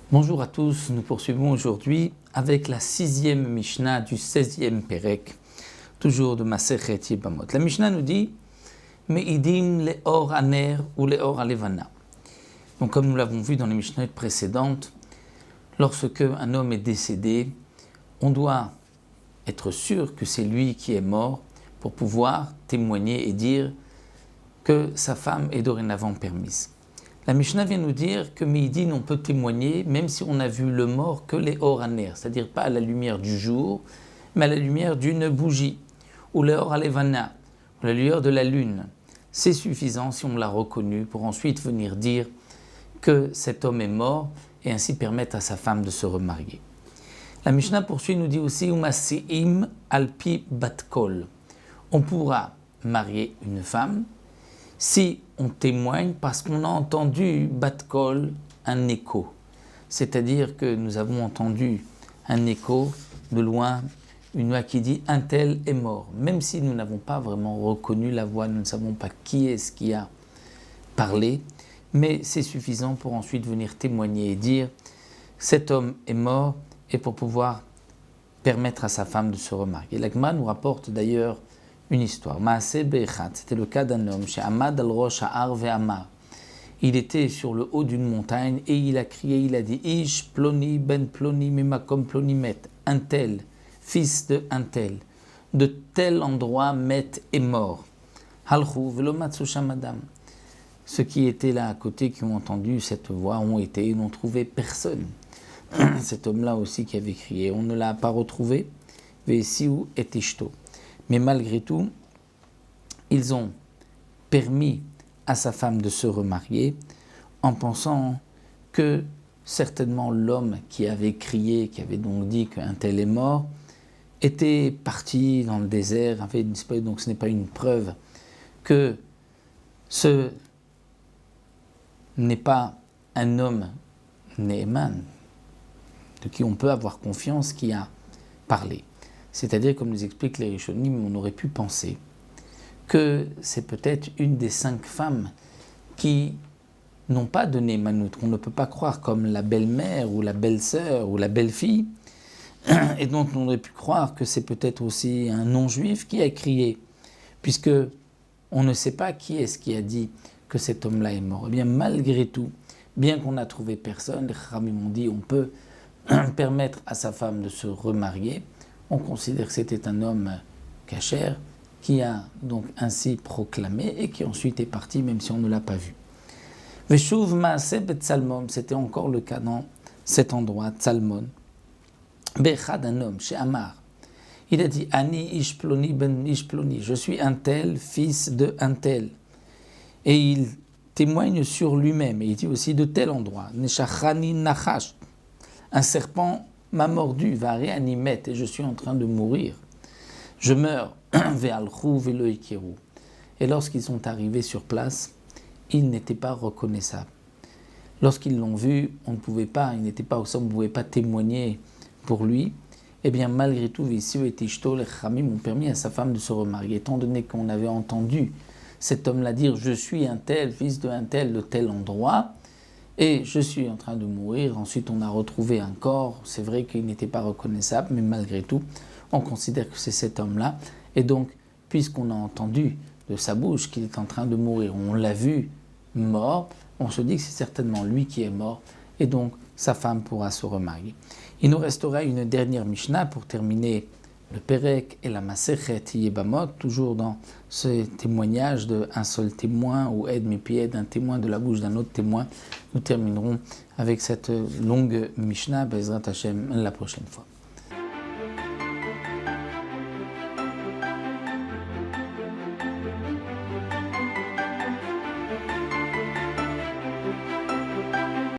Bonjour à tous, nous poursuivons aujourd'hui avec la 6e Mishnah du 16e Perek, toujours de Masechet Yebamot. La Mishnah nous dit Me'idim le'or haner ou le'or halevana. Donc comme nous l'avons vu dans les Mishnahs précédentes, lorsque un homme est décédé, on doit être sûr que c'est lui qui est mort pour pouvoir témoigner et dire que sa femme est dorénavant permise. La Mishnah vient nous dire que Meidin, on peut témoigner même si on a vu le mort que les or haner, c'est-à-dire pas à la lumière du jour, mais à la lumière d'une bougie, ou les or halevana, ou la lueur de la lune. C'est suffisant si on l'a reconnu pour ensuite venir dire que cet homme est mort et ainsi permettre à sa femme de se remarier. La Mishnah poursuit, nous dit aussi Umasiim alpi batkol. On pourra marier une femme si on témoigne parce qu'on a entendu batkol, un écho. C'est-à-dire que nous avons entendu un écho de loin, une voix qui dit un tel est mort. Même si nous n'avons pas vraiment reconnu la voix, nous ne savons pas qui est-ce qui a parlé, mais c'est suffisant pour ensuite venir témoigner et dire cet homme est mort et pour pouvoir permettre à sa femme de se remarier. La Gemara nous rapporte d'ailleurs une histoire. Maaseh be'echad, c'était le cas d'un homme chez Amad al-Rosh ha'ar ve'amar. Il était sur le haut d'une montagne et il a crié, il a dit Ish ploni ben ploni mimakom ploni met, un tel, fils de un tel, de tel endroit met est mort. Halchu ve'lo matzu sham adam. Ceux qui étaient là à côté, qui ont entendu cette voix, ont été et n'ont trouvé personne. Cet homme-là aussi qui avait crié, on ne l'a pas retrouvé. Ve'esiu et ishto. Mais malgré tout, ils ont permis à sa femme de se remarier en pensant que certainement l'homme qui avait crié, qui avait donc dit qu'un tel est mort, était parti dans le désert, avait disparu. Donc ce n'est pas une preuve que ce n'est pas un homme Ne'eman, de qui on peut avoir confiance, qui a parlé. C'est-à-dire, comme nous expliquent les Rishonim, on aurait pu penser que c'est peut-être une des 5 femmes qui n'ont pas de Ne'emanut, qu'on ne peut pas croire, comme la belle-mère ou la belle-sœur ou la belle-fille, et donc on aurait pu croire que c'est peut-être aussi un non-juif qui a crié, puisque on ne sait pas qui est-ce qui a dit que cet homme-là est mort. Eh bien, malgré tout, bien qu'on n'a trouvé personne, les Chachamim m'ont dit on peut permettre à sa femme de se remarier. On considère que c'était un homme kasher qui a donc ainsi proclamé et qui ensuite est parti même si on ne l'a pas vu. Veshuv Maaseh Betzalmon, c'était encore le cas dans cet endroit, Tzalmon. Bechad, un homme, chez Amar. Il a dit Ani Ishploni ben Ishploni, je suis un tel, fils de un tel. Et il témoigne sur lui-même, et il dit aussi de tel endroit, Neshachani Nachash, un serpent m'a mordu, va réanimer, et je suis en train de mourir. Je meurs, ve'alchou ve'lo ikiru. Et lorsqu'ils sont arrivés sur place, ils n'étaient pas reconnaissables. Lorsqu'ils l'ont vu, on ne pouvait pas, il n'était pas au sol, on ne pouvait pas témoigner pour lui. Eh bien, malgré tout, Vessiou et Tishto, les Chamim ont permis à sa femme de se remarier, étant donné qu'on avait entendu cet homme-là dire « Je suis un tel, fils de un tel, de tel endroit », et je suis en train de mourir. Ensuite, on a retrouvé un corps. C'est vrai qu'il n'était pas reconnaissable, mais malgré tout, on considère que c'est cet homme-là. Et donc, puisqu'on a entendu de sa bouche qu'il est en train de mourir, on l'a vu mort, on se dit que c'est certainement lui qui est mort. Et donc, sa femme pourra se remarier. Il nous restera une dernière Mishnah pour terminer le Perek et la Masechet Yebamot, toujours dans ce témoignage d'un seul témoin, ou Ed Mipied, un témoin de la bouche d'un autre témoin. Nous terminerons avec cette longue Mishnah, Bezrat Hashem, la prochaine fois.